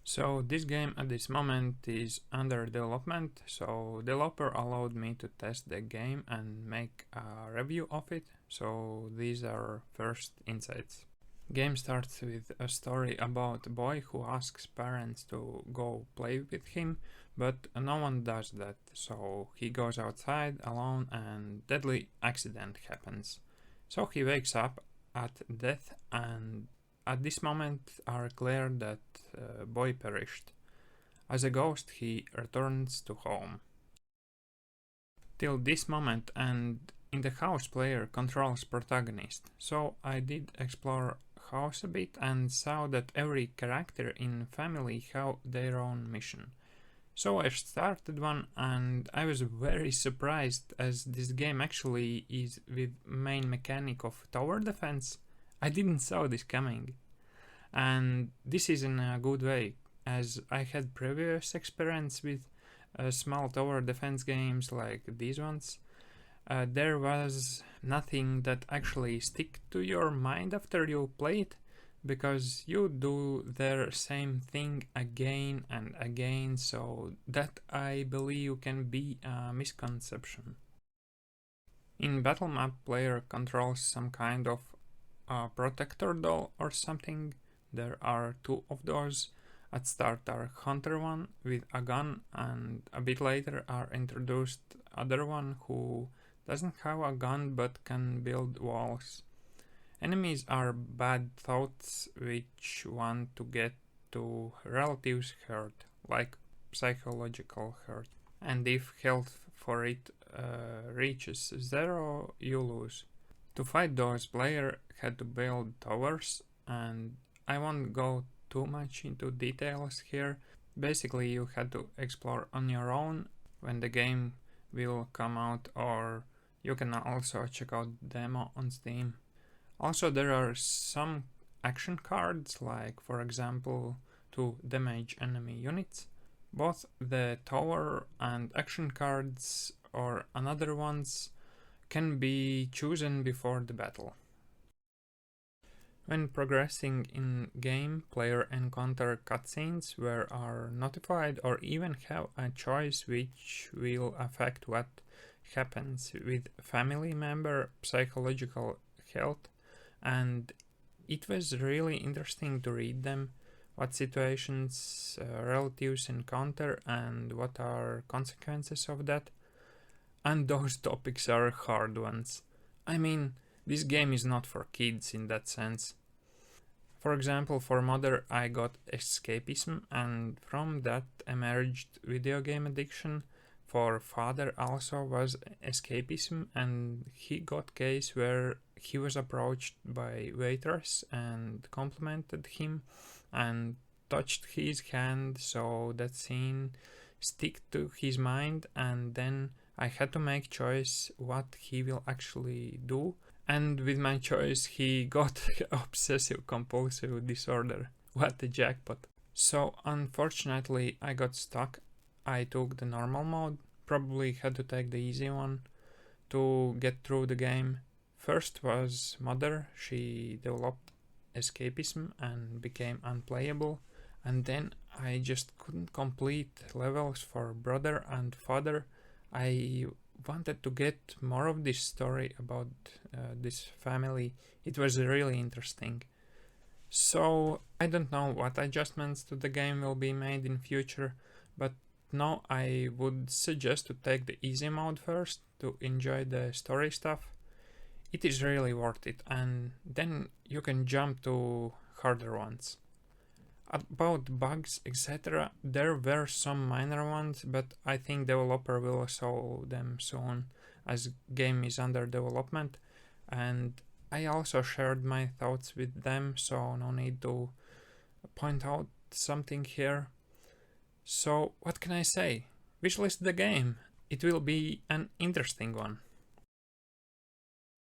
So this game at this moment is under development, so developer allowed me to test the game and make a review of it, so these are first insights. Game starts with a story about a boy who asks parents to go play with him, but no one does that, so he goes outside alone and deadly accident happens. So he wakes up at death, and at this moment are clear that boy perished. As a ghost he returns to home. Till this moment, and in the house player controls protagonist, so I did explore house a bit and saw that every character in family have their own mission. So I started one and I was very surprised as this game actually is with main mechanic of tower defense. I didn't saw this coming. And this is in a good way, as I had previous experience with small tower defense games like these ones. There was nothing that actually stick to your mind after you play it, because you do the same thing again and again, so that I believe can be a misconception. In battle map, player controls some kind of protector doll or something. There are two of those. At start are hunter one with a gun, and a bit later are introduced other one who doesn't have a gun but can build walls. Enemies are bad thoughts which want to get to relatives hurt, like psychological hurt. And if health for it reaches 0, you lose. To fight those, player had to build towers, and I won't go too much into details here. Basically you had to explore on your own when the game will come out, or you can also check out demo on Steam. Also there are some action cards, like for example to damage enemy units. Both the tower and action cards or another ones can be chosen before the battle. When progressing in game, player encounter cutscenes where are notified or even have a choice which will affect what happens with family member psychological health, and it was really interesting to read them, what situations relatives encounter and what are consequences of that. And those topics are hard ones. I mean, this game is not for kids in that sense. For example, for mother I got escapism, and from that emerged video game addiction. For father also was escapism, and he got case where he was approached by waitress and complimented him and touched his hand, so that scene stick to his mind, and then I had to make choice what he will actually do, and with my choice he got obsessive compulsive disorder. What a jackpot. So unfortunately I got stuck. I took the normal mode, probably had to take the easy one to get through the game. First was mother, she developed escapism and became unplayable, and then I just couldn't complete levels for brother and father. I wanted to get more of this story about this family. It was really interesting. So I don't know what adjustments to the game will be made in future, but now I would suggest to take the easy mode first to enjoy the story stuff. It is really worth it, and then you can jump to harder ones. About bugs, etc., there were some minor ones, but I think developer will solve them soon, as game is under development, and I also shared my thoughts with them, so no need to point out something here. So what can I say? Wishlist the game. It will be an interesting one.